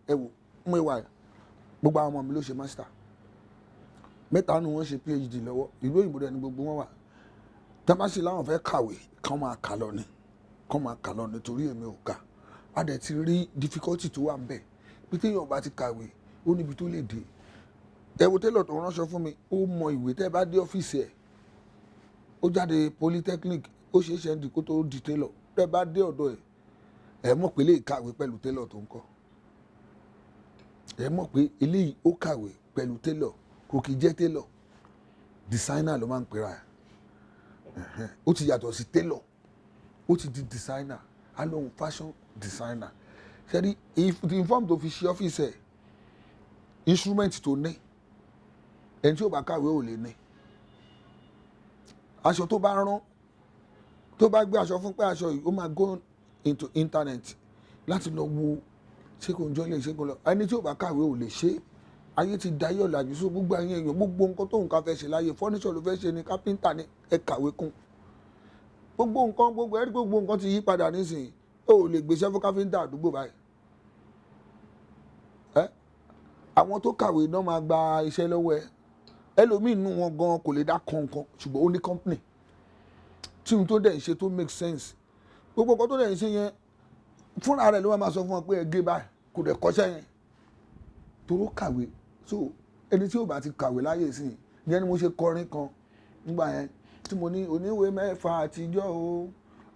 ẹ wò mú ìwà gbogbo àwọn ọmọ mi ló ṣe master 3 ni wọ́n ṣe PhD lọ́wọ́ ìlú òyìnbó rẹ̀ ni gbogbo wọn wà tamasi láwọn fẹ́ kàwé kán máa kà lọ ni torí èmi ò kà á dẹ̀ ti rí difficulty tó wà ń bẹ̀ bí téèyàn bá ti kàwé ó níbi tó lè dé ẹ wo télọ̀ tó ránṣọ fún mi ó mọ ìwé tẹ́ bá dé ọ́fíìsì ẹ̀ ó jáde polytechnic ó ṣe é ṣe ń di kó tó di télọ̀ tẹ́ bá dé ọ̀dọ̀ ẹ̀ mọ̀ pé lè kàwé pẹ̀lú télọ̀ tó ń kọ́ ẹ mọ̀ pé eléyìí ó kàwé pẹ̀lú télọ̀ kò kì í jẹ́ télọ̀ designer ló máa ń pera ẹ̀ ó ti yàtọ̀ sí télọ̀ ó ti di designer alóhùn fashion designer ṣẹ́ni inform tó fi ṣe ọ́fíìsì ẹ̀ instrument tó ní ẹni tí ó bá kàwé ò lè ní aṣọ tó bá rán tó bá gbé aṣọ fún pé aṣọ yìí ó máa go into internet láti lọ wo ṣé kò ń jọ lè ṣe kò lọ ẹni tí ò bá kàwé ò lè ṣe ayé ti dayé ọ̀làjú sí gbogbo ayé èèyàn gbogbo nǹkan tó nǹkan fẹ́ ṣe láyé fọ́níṣọ̀ ló fẹ́ ṣe ni kápẹ́ńtà ni ẹ kàwé kún gbogbo nǹkan ẹ̀rí gbogbo nǹkan ti yí padà nísìnyí ó lè gbéṣẹ́ fún kápẹ́ńtà àdúgbò báyìí àwọn tó kàwé náà máa gba iṣẹ́ lọ́wọ́ ẹ ẹlòmíì nù wọn gan kò lè dá kọ̀ọ̀kan ṣùgbọ́n ó ní company tí ohun tó dẹ̀ ń ṣe tó make sense gbogbo nǹkan tó dẹ̀ ń ṣe yẹn fúnra rẹ̀ ló máa sọ fún wọn pé ẹ gé báyìí kò dẹ̀ kọ́ṣẹ́ yẹn toró kàwé so ẹni tí ò bá ti kàwé láyè sí i yẹn ni mo ṣe kọrin kan nígbà yẹn tí mo ní oníwèé 6 àtijọ́ o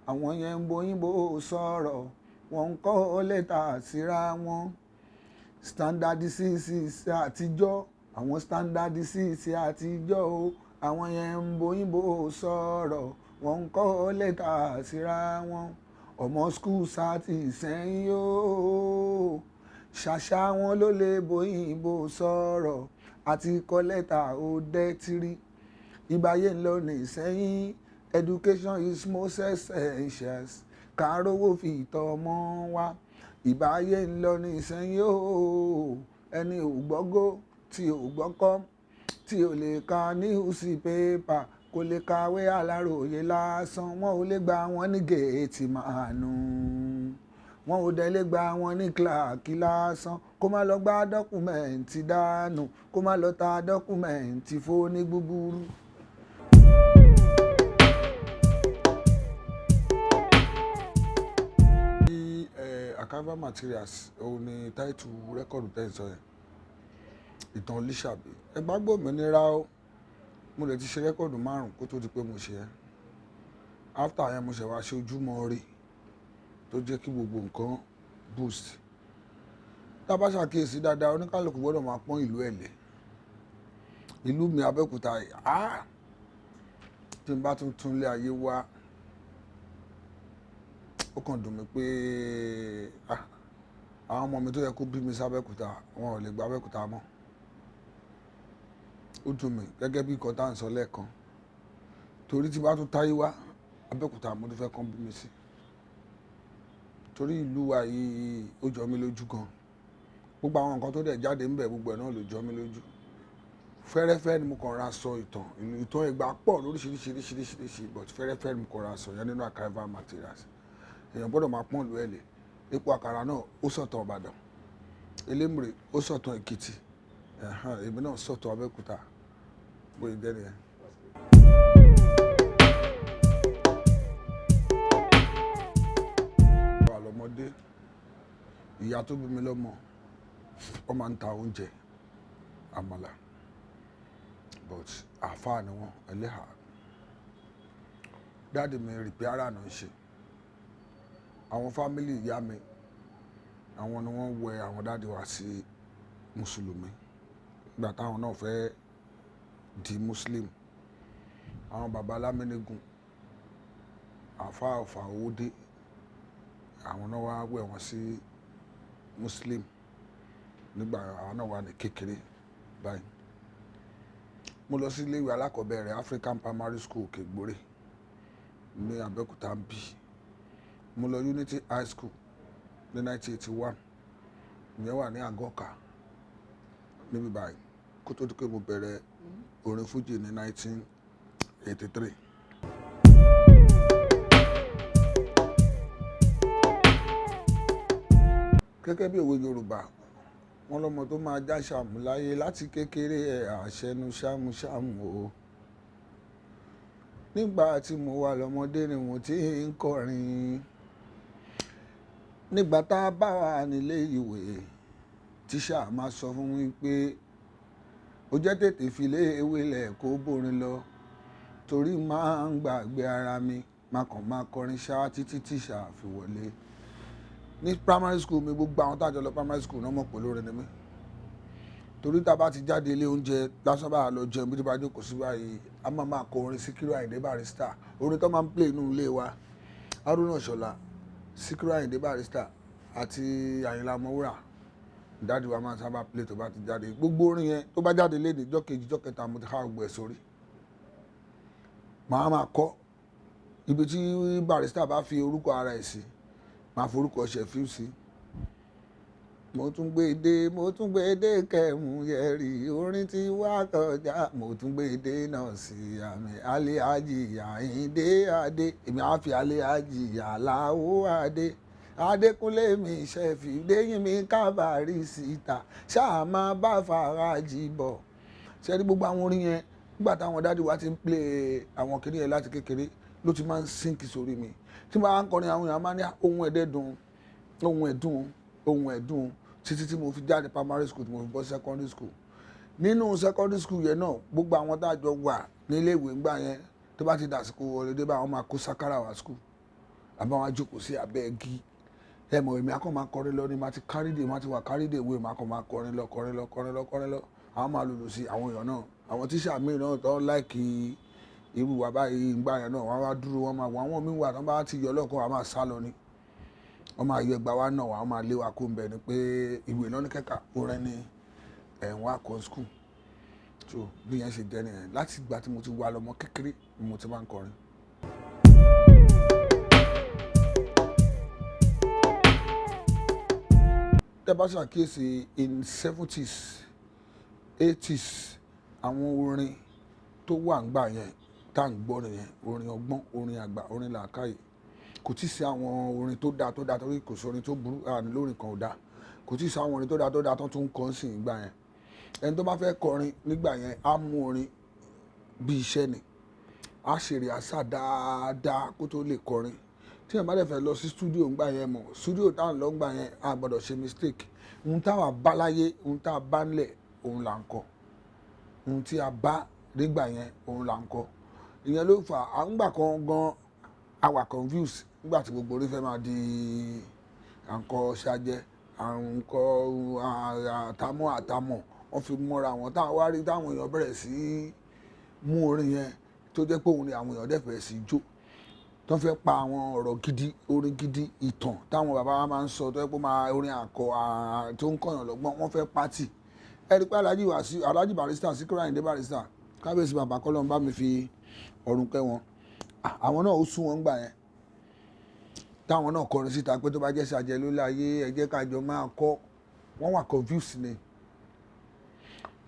àwọn yẹn ń bóyìnbó sọ̀rọ̀ wọ́n ń kọ́ lẹ́tà síra wọn standard 6 àtijọ́ àwọn standard 6 àtijọ́ o àwọn yẹn ń bóyìnbó sọ̀rọ̀ wọ́n ń kọ́ lẹ́tà síra wọn ọmọ skul sáti sẹ́yìn o ṣàṣà wọn ló lè bóyìnbó sọ̀rọ̀ àti kọ́ lẹ́tà ó dẹ́ tírí ìbáyé ńlọ ní ìsẹ́yìn education is most essential kárówó fi ìtọ́ ọmọ wa ìbáyé ńlọ ní ìsẹ́yìn o ẹni ò gbọ́gó tí ò gbọ́kọ́ tí ò lè ka newspaper kò lè kàwé Aláròyé lásán wọn ò lè gba wọn ní géètì màánú wọn ò dẹ̀ lè gba wọn ní kíláàkì lásán kó má lọ gba dọ́kúmẹ̀ntì dànù kó má lọ ta dọ́kúmẹ̀ntì fóní gbúgbúrú. Akoba materials òun ni táìtù rẹ́kọ̀dù tẹ̀sán yẹn ìtàn Lísàbí ẹgbàgbọ́ òmìnira ó mo lè ti ṣe rẹ́kọ̀dù 5 kó tó di pé mo ṣe ẹ́ after yẹn mo ṣe wá ṣe Ojúmọ́ Ire tó jẹ́ kí gbogbo nǹkan boost tá a bá ṣàkíyèsí dáadáa oníkálùkù gbọ́dọ̀ máa pọ́n ìlú ẹ̀ lé ìlú mi Abẹ́òkúta tí n bá tún lé ayé wá ó kàn dùn mí pé àwọn ọmọ mi tó yẹ kó bí mi sábẹ́òkúta wọn ò lè gba Abẹ́òkúta mọ́ ó dùn mí gẹ́gẹ́ bí nǹkan tá à ń sọ lẹ́ẹ̀kan torí tí bá tún táyé wá Abẹ́òkúta mo tún fẹ́ kán bí mi sí torí ìlú wa yìí ó jọ mí lójú gan gbogbo àwọn nǹkan tó dẹ̀ jáde ń bẹ̀ gbogbo ẹ̀ náà ló jọ mí lójú fẹ́rẹ́fẹ́ ni mo kàn ra sọ ìtàn Ẹ̀gbá pọ̀ lóríṣiríṣiríṣiríṣi but fẹ́rẹ́fẹ́ ni mo kàn ra sọ yẹn nínú Akoba materials èèyàn gbọ́dọ̀ máa pọ́n ìlú ẹ̀ lé epo àkàrà náà ó sọ̀tàn Ìbàdàn Elémùrè ó sọ̀tàn Èkìtì èmi náà sọ̀tàn Abẹ́òkúta bóyá jẹ́ nìyẹn. Àlọ́mọdé ìyá tó bí mi lọ́mọ wọ́n máa ń ta oúnjẹ àmàlà but àáfàá ni wọ́n ẹlẹ́hà dáàdì mi rìpíárà náà ń ṣe àwọn fámìlì ìyá mi àwọn ni wọ́n wẹ àwọn dáàdì wa sí mùsùlùmí nígbà táwọn náà fẹ́ di muslim àwọn baba alámẹ́nìgún àáfàá ọ̀fà owódé àwọn náà wá wẹ̀ wọ́n sí muslim nígbà àwọn náà wà ní kékeré báyìí mo lọ sí iléèwé alákọ̀ọ́bẹ̀rẹ̀ African Primary School Kekere ní Abẹ́òkúta ń bí mo lọ Unity High School ní 1981 ìyẹn wà ní Àgọ́kà níbí báyìí kó tó di pé mo bẹ̀rẹ̀ orin fújì ní 1983. Gẹ́gẹ́ bí òwe Yorùbá wọ́n lọ́mọ tó máa já ṣàmù láyé láti kékeré ẹ̀ àṣẹnu ṣàmùṣàmù o. Nígbà tí mo wà lọ́mọdé ni mo ti ń kọrin. Nígbà tá a bá wà nílé ìwé tíṣà máa sọ fún mi pé ó jẹ́ tètè filé ewé lẹ̀ kó borin lọ torí máa ń gbàgbé ara mi máa kọrin ṣá títí tíṣà fi wọlé. Ní primary school mi gbogbo àwọn tájọ lọ primary school náà mọ̀ pé olórin ni mí torí tá a bá ti jáde ilé oúnjẹ lásán bá lọ jẹun bí tó bá jókòó sí báyìí a máa kọ orin Síkírù Àyìndé Barrister, orin tó máa ń play inú ilé wa Haruna Ìṣọ̀lá, Síkírù Àyìndé Barrister àti Àyìnlá Ọmọwúrà dáàdi wa máa ń sábà play tó bá ti jáde. Gbogbo orin yẹn tó bá jáde léde jọ́ kejì jọ́ kẹta mo ti há gbogbo ẹ̀ sórí. Màá máa kọ́ ibi tí Barrister bá fi orúkọ ara ẹ̀ sí máa forúkọ Ṣẹ̀fíù sí. Mo tún gbé dé kẹmú yẹrí orin tí wá kọjá mo tún gbé dé náà sí àmì Alhaji Àyìndé Adé èmi á fi Alhaji Alao Adé Adékúnlé mi Ṣẹ̀fíù déyìn mi kábàárì síta ṣáà máa bá fàrájì bọ̀. Ṣé rí gbogbo àwọn orin yẹn nígbà táwọn dáàdi wa ti ń play àwọn kìnìún yẹn láti kékeré ló ti máa ń sínkì sórí mi tí mo bá ń kọrin àwọn èèyàn máa ní ohun ẹ̀dẹ́dùn ohun ẹ̀dùn títí tí mo fi jáde primary school tí mo fi bọ́ secondary school. Nínú secondary school yẹn náà gbogbo àwọn tá a jọ wà nílé ìwé ńgbà yẹn tó bá ti dàsìkò holiday bá wọn máa kó sákàrà wá school àbá wọn jókòó sí abẹ́ igi èmi akọ́ máa kọrin lọ ni máa ti wà kárìdè ìwé máa kọ́ máa kọrin lọ àwọn máa lòlò sí àwọn èèyàn náà àwọn tíṣà míì náà tó láìkì irú wa báyìí ńgbà yẹn náà wọ́n wá dúró wọ́n máa wọ àwọn míì wà tó bá ti yọ lọ́kọ̀ wọ́n máa sá lọ ni wọ́n máa yọ ẹgbàá wa náà wọ́n máa lé wa kó ń bẹ̀ ni pé ìwé náà ní kẹ́kà orin ní ẹ̀wọ̀n akọ school so bí yẹn ṣe jẹ́ nìyẹn láti ìgbà tí mo ti wà lọ́mọ kékeré ni mo ti máa ń kọrin. Tẹ́ bá ṣàkíyèsí in 70s 80s àwọn orin tó wà ńgbà yẹn tá à ń gbọ́ nìyẹn orin ọgbọ́n orin àgbà orin làákàyè kò tí ì sí àwọn orin tó dáa torí kò sí orin tó burú lórin kan ò dáa kò tí ì sí àwọn orin tó dáa tó tún kọ́ sí ìgbà yẹn ẹni tó bá fẹ́ kọrin nígbà yẹn á mú orin bí iṣẹ́ ni á ṣèrè àṣà dáadáa kó tó lè kọrin tí ẹ̀ bá dẹ̀ fẹ́ lọ sí studio ńgbà yẹn mọ̀ studio táwọn lọ ńgbà yẹn á gbọ́dọ̀ ṣe mistake ohun táwa bá láyé ohun tá a bá ńlẹ̀ òun là ń kọ ohun tí a bá nígbà yẹn òun là ń kọ ìyẹn ló fà á ńgbà kan gan àwa confused nígbà tí gbogbo orí fẹ́ máa di àǹkọ ṣájẹ́ àǹkọ àtàmọ̀ wọ́n fi mọ́ra wọn táwọn wá rí táwọn èèyàn bẹ̀rẹ̀ sí mú orin yẹn tó jẹ́ pé òun ni àwọn èèyàn dẹ̀ bẹ̀rẹ̀ sí jó tó fẹ́ pa àwọn ọ̀rọ̀ gidi orin gidi ìtàn táwọn bàbá wa máa ń sọ tó yẹ pé máa orin àkọ tó ń kọ̀yàn lọ́gbọ́n wọ́n fẹ́ pátì ẹ̀rí pé Alhaji Barrister Síkírù Àyìndé Barrister kábíyèsí bàbá kọ́lọ́n bá mi fi ọ̀run kẹ́ wọn àwọn náà ó sún wọn gbà yẹn táwọn náà kọrin síta pé tó bá jẹ́ ṣàjẹ́ ló láyé ẹ jẹ́ ká jọ máa kọ́ wọ́n wà confused ni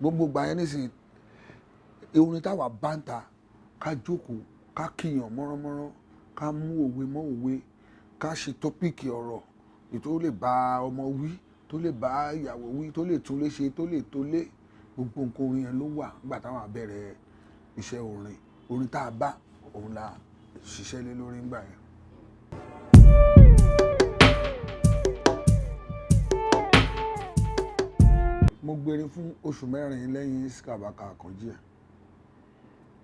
gbogbo gbà yẹn nísìnyí orin táwa bá ń ta ká jókòó ká kíyàn mọ́ránmọ́rán ká mú òwe mọ́ òwe ká ṣe tọ́píìkì ọ̀rọ̀ ètò lè bá ọmọ wí tó lè bá ìyàwó wí tó lè tún lé ṣe tó lè tó lé gbogbo nǹkan orin yẹn ló wà nígbà táwa bẹ̀rẹ̀ iṣẹ́ orin tá a bá òun la ṣiṣẹ́ lé lórí ńgbà yẹn. Mo gbére fún oṣù mẹ́rin lẹ́yìn Síkàbàkà Àkànjí ẹ̀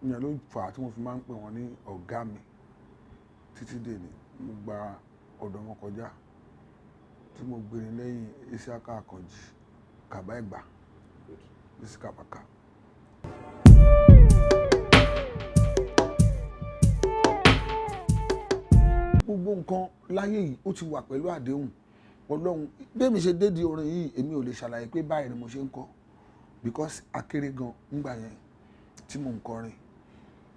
ìyẹn ló fà á tí mo fi máa ń pè wọ́n ní ọ̀gá mi títí dèní mo gba ọ̀dọ̀ wọn kọjá tí mo gbére lẹ́yìn Ìsíákà Àkànjí Kàbá Ẹ̀gbá ní Síkàbàkà. Gbogbo nǹkan láyé yìí ó ti wà pẹ̀lú àdéhùn Ọlọ́run bí mi ṣe dédi orin yìí èmi ò lè ṣàlàyé pé báyìí ni mo ṣe ń kọ because akéré gan nígbà yẹn tí mo ń kọrin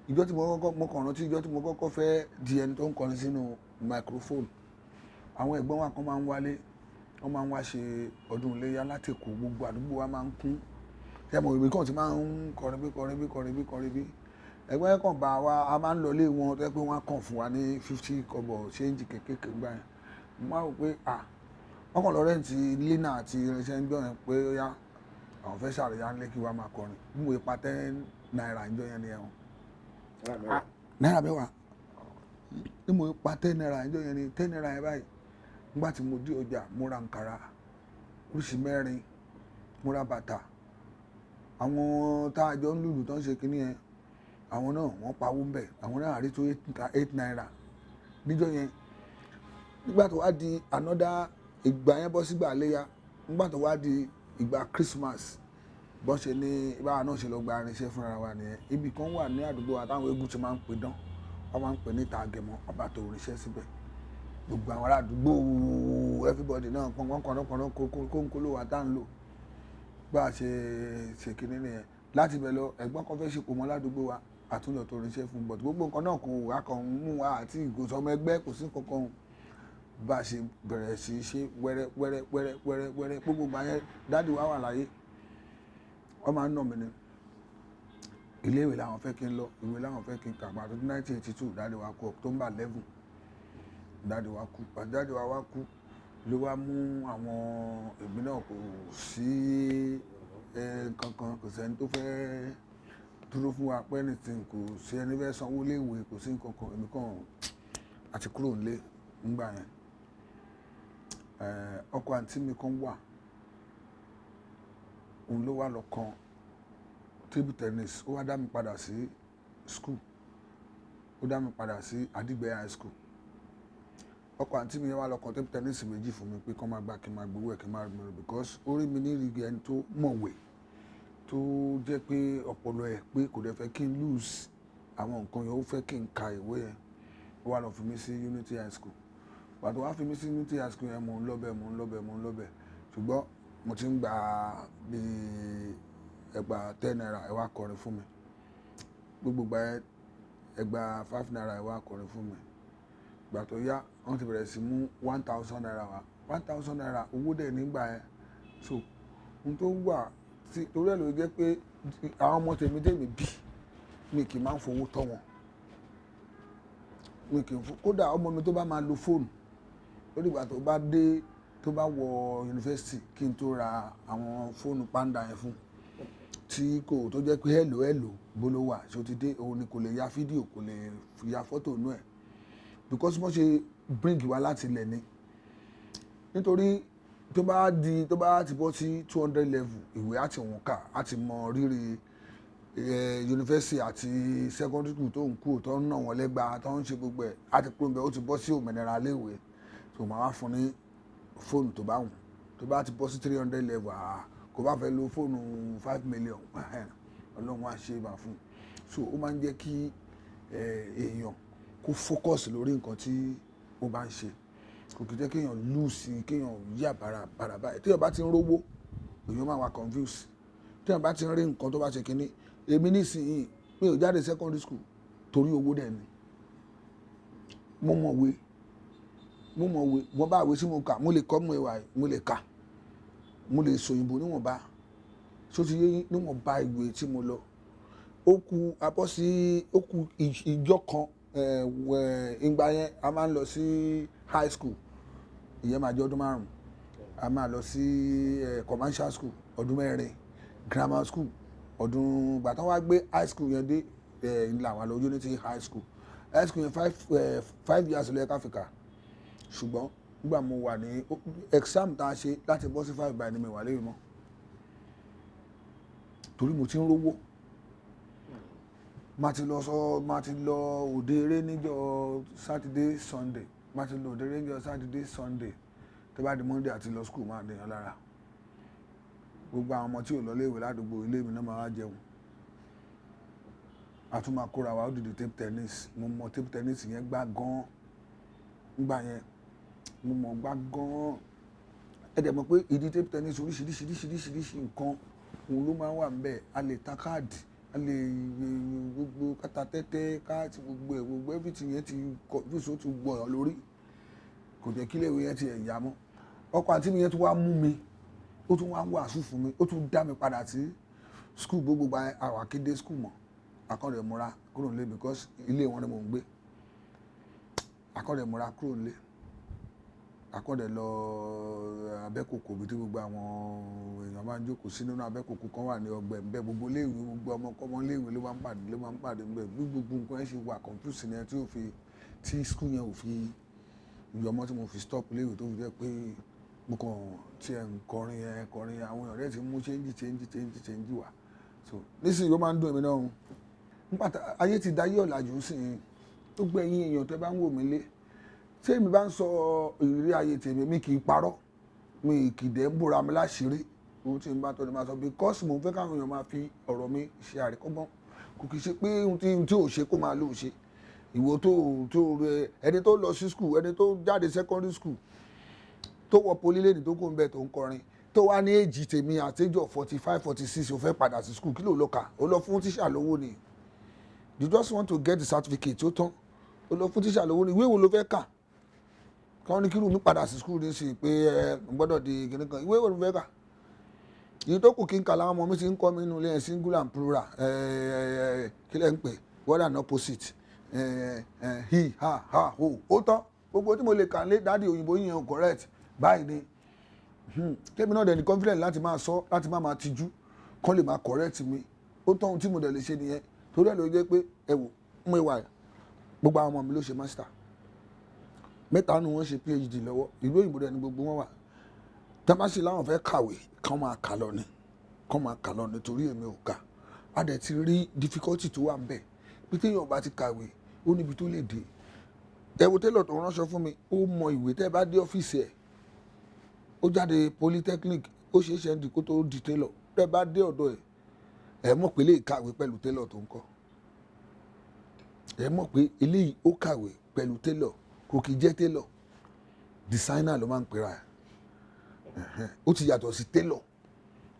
ìjọ tí mo kàn rántí ìjọ tí mo kọ́kọ́ fẹ́ di ẹni tó ń kọrin sínú microphone àwọn ẹ̀gbọ́n wa kan máa ń wálé wọ́n máa ń wá ṣe ọdún iléyá láti Èkó gbogbo àdúgbò wa máa ń kún ṣé mo ìwé kan ti máa ń kọrin bí ẹgbẹ́ yẹn kàn bá wa a máa ń lọlé wọn tó yẹ pé wọ́n á kàn fún wa ní 50 kọ́bọ̀ ṣéǹjì kékeré gbà yẹn mo máa rò pé wọ́n kàn lọ rẹ́ǹtì lena àti irinṣẹ́ ń jọ yẹn pé ó yá àwọn fẹ́ ṣàríyá ńlẹ́ kí wàá máa kọrin bí mo pa 10 naira ń jọ yẹn ni ẹ̀wọ̀n náírà mẹ́wàá bí mo pa 10 naira ń jọ yẹn ni 10 naira yẹn báyìí nígbà tí mo dé ọjà mo ra nkàrà oríṣi 4 mo ra bàtà àwọn tá a jọ ń lùlù tó ń ṣe kínní yẹn àwọn náà wọ́n pawó ń bẹ̀ àwọn náà rí tó 8 naira níjọ́ yẹn nígbà tó wá di another ìgbà yẹn bọ́ sígbà léyà nígbà tó wá di ìgbà Christmas bọ́n ṣe ní báwa náà ṣe lọ gba irinṣẹ́ fúnra wa nìyẹn ibì kan wà ní àdúgbò àtàwọn eégún ti máa ń pè dán wọ́n máa ń pè níta àgẹ̀mọ́ ọba tó irinṣẹ́ síbẹ̀ gbogbo àwọn ará àdúgbò everybody náà kọ̀ọ̀kan kóńkó ló wà tá à ń lò bá a ṣe kinní nìyẹn láti bẹ̀ lọ ẹ̀gbọ́n kan fẹ́ ṣe pò mọ́ ládùúgbò wa àtúnyọ̀ tó irinṣẹ́ fún bọ̀t gbogbo nǹkan náà kò wá kan mú wa àti ìgòsọmọ ẹgbẹ́ kò sí kankan bá a ṣe bẹ̀rẹ̀ sí ṣe wẹ́rẹ́ gbogbo gbà yẹn dáàdi wa wà láyé wọ́n máa ń nà mí ni iléèwé làwọn fẹ́ kí n lọ ìwé làwọn fẹ́ kí n kà pàtó 1982 dáàdi wa kú October 11 dáàdi wa kú pàtó dáàdi wa wá kú ló wá mú àwọn èmi náà kò sí kankan kò sẹ́ni tó fẹ́ dúró fún wa pẹ́ nìtì kò sí ẹni fẹ́ sanwó léèwé kò sí nǹkankan èmi kàn àti kúrò nílé ńgbà yẹn ọkọ àǹtí mi kan wà òun ló wá lọ kan table tennis ó wá dá mi padà sí school ó dá mi padà sí Adigbe high school ọkọ àǹtí mi yẹn wá lọ kan table tennis méjì fún mi pé kán máa gbà kí n máa gbowó ẹ̀ kí n máa gbowó ẹ̀ because ó rí mi ní ìrìgì ẹni tó mọ̀wé tó jẹ́ pé ọpọlọ ẹ̀ pé kò dẹ̀ fẹ́ kí n lose àwọn nǹkan yẹn ó fẹ́ kí n ka ìwé yẹn ó wá lọ fi mí sí Unity high school pàtó wá fi mí sí Unity high school yẹn mò ń lọ́bẹ̀ ṣùgbọ́n mo ti ń gba bíi ẹgbàá 10 naira ẹ wá kọrin fún mi gbogbo gba ẹgbàá 5 naira ẹ wá kọrin fún mi ìgbà tó yá wọ́n ti bẹ̀rẹ̀ sí mú 1000 naira wá 1000 naira owó dẹ̀ nígbà yẹn so ohun tó wà tí torí ẹ̀ ló jẹ́ pé àwọn ọmọ tèmi bí mi kì í máa ń fowó tọ́ wọn mi kì í fún kódà ọmọ mi tó bá máa lo fóònù lórí ìgbà tó bá dé tó bá wọ yunifásitì kí n tó ra àwọn fóònù panda yẹn fún tí kò tó jẹ́ pé hello bó ló wà ṣé ó ti dé òun ni kò lè ya fídíò kò lè ya fọ́tò inú ẹ̀ because wọ́n ṣe bring wa láti ilẹ̀ ni nítorí tó bá ti bọ́ sí 200 level ìwé àti wọn kà á ti mọ rírì yunifásitì àti secondary school tó ń kú tó ń nà wọ́n lẹ́gbàá tó ń ṣe gbogbo ẹ̀ á ti kúrò níbẹ̀ ó ti bọ́ sí òmìnira léèwé tó máa wá fún ní fóònù tó bá wù tó bá ti bọ́ sí 300 level kò bá fẹ́ lo fóònù 5 million ọlọ́run á ṣe é bá fún so ó máa ń jẹ́ kí èèyàn kó focus lórí nǹkan tí ó bá ń ṣe kò kì í jẹ́ kéèyàn lose kéèyàn yà bàrà báyìí téèyàn bá ti ń rówó èèyàn máa wà confused téèyàn bá ti ń rí nǹkan tó bá ṣe kínní èmi nísìnyí mi ò jáde secondary school torí owó dẹ̀ ni mo mọ̀wé wọ́n bá àwé sí mo kà mo lè kọ́ mo ìwà mo lè kà mo lè sòyìnbó níwọ̀nba tó ti yé níwọ̀nba ìwé tí mo lọ ó kù ìjọ kan ìgbà yẹn a máa ń lọ sí high school ìyẹn máa jẹ́ ọdún 5 a máa lọ sí commercial school ọdún 4 grammar school ọdún gbà tán wá gbé high school yẹn dé ńlá àwọn lọ Unity high school yẹn 5 years lọ ẹ̀ka Áfíríkà ṣùgbọ́n nígbà mo wà ní exam tá a ṣe láti bọ́ sí 5 by ni mi wà léyìn mọ́ torí mo ti ń rówó má ti lọ òde eré níjọ́ Saturday Sunday má ti lọ òde eré níjọ́ Saturday Sunday tó bá di Monday àti lọ school máa dèèyàn lára gbogbo àwọn ọmọ tí ò lọ léèwé ládùúgbò ilé mi náà máa wá jẹun a tún máa kóra wa ó dìde table tennis mo mọ table tennis yẹn gbá gan nígbà yẹn mo mọ̀ gbá gan ẹ dẹ̀ mọ̀ pé ìdí table tennis oríṣiríṣi nǹkan òun ló máa ń wà níbẹ̀ a lè ta káàdì a lè gbogbo kátà tẹ́tẹ́ káàtì gbogbo everything yẹn ti confuse ó ti gbọ̀yàn lórí kò jẹ́ kí léèwé yẹn ti ẹ̀yà mọ́ ọkọ àti mi yẹn tún wá mú mi ó tún wá wàásù fún mi ó tún dá mi padà sí school gbogbo gba àwọn akéde school mọ́ akọ́rẹ̀ múra kúrò nílé because ilé wọn ni mò ń gbé akọ́rẹ̀ múra kúrò nílé akọ́dẹ̀ lọ abẹ́kòkò bí tí gbogbo àwọn èèyàn máa ń jókòó sí nínú abẹ́kòkò kan wà ní ọgbà ẹ̀ńbẹ́ gbogbo léèwé gbogbo ọmọkọ́mọ léèwé ló máa ń pàdé ńbẹ̀ bí gbogbo nǹkan ẹ̀ ṣe wà confuse ni ẹ tí school yẹn ò fi ìyọmọ tí mo fi stop léèwé tó fi jẹ́ pé mo kàn tí ẹ̀ ń kọrin àwọn èèyàn rẹ̀ ti mú change wá so nísìnyí ó máa ń dùn èmi náà nípa ayé ti dayé ọ̀làjú sí i tó gbẹ̀yìn èèyàn tẹ́ bá ń wò mí lé tí èmi bá ń sọ ìrírí ayé tèmi mi kì í parọ́ mi kì í dẹ̀ ń búra mi láṣìírí ohun tí n bá tọ́ ni máa sọ because mo fẹ́ káwọn èèyàn máa fi ọ̀rọ̀ mi ṣe àríkọ́gbọ́n kò kì í ṣe pé ohun tí ò ṣe kó máa lò ṣe ìwọ tó rẹ ẹni tó lọ sí school ẹni tó jáde secondary school tó wọ polylane tó kó ń bẹ tó ń kọrin tó wá ní èjì tèmi àtẹ́jọ́ 45-46 ó fẹ́ padà sí school kí ló lọ kà ó lọ fún tíṣà lówó ni you just want to get the certificate ó tán ó lọ fún tíṣà lówó ni ìwé wo ló fẹ́ kà kọ́ ní kírù mi padà sí school ní sí pé gbọ́dọ̀ di kìnnì kan ìwé wo ló fẹ́ kà èyí tó kù kí n kà láwọn ọmọ mi ti ń kọ́ mi nínú ilé singular and plural kí lẹ́ ń pè word and opposite he ha ho ó tán gbogbo tí mo lè kà lé dáàdi òyìnbó yìnyẹn correct báyìí ni kémi náà dẹ̀ ní confidence láti máa sọ láti máa tijú kán lè máa correct mi ó tán ohun tí mo dẹ̀ lè ṣe nìyẹn torí ẹ̀ ló jẹ́ pé ẹ wò mú ìwà gbogbo àwọn ọmọ mi ló ṣe master mẹ́ta nù wọ́n ṣe phd lọ́wọ́ ìlú òyìnbó dẹ̀ ni gbogbo wọn wà tamasi láwọn fẹ́ kàwé kán máa kà lọ ni torí èmi ò kà á dẹ̀ ti rí difficulty tó wà ń bẹ̀ bí téèyàn bá ti kàwé ó níbi tó lè dé ẹ wo télọ̀ tó ránṣọ fún mi ó mọ ìwé tẹ́ bá dé ọ́fíìsì ẹ̀ ó jáde polytechnic ó ṣe é ṣe ń di kó tó di télọ̀ tẹ́ bá dé ọ̀dọ̀ ẹ̀ mọ̀ pé lè kàwé pẹ̀lú télọ̀ tó ń kọ́ ẹ mọ̀ pé eléyìí ó kàwé pẹ̀lú télọ̀ kò kì í jẹ́ télọ̀ designer ló máa ń pera ẹ̀ ó ti yàtọ̀ sí télọ̀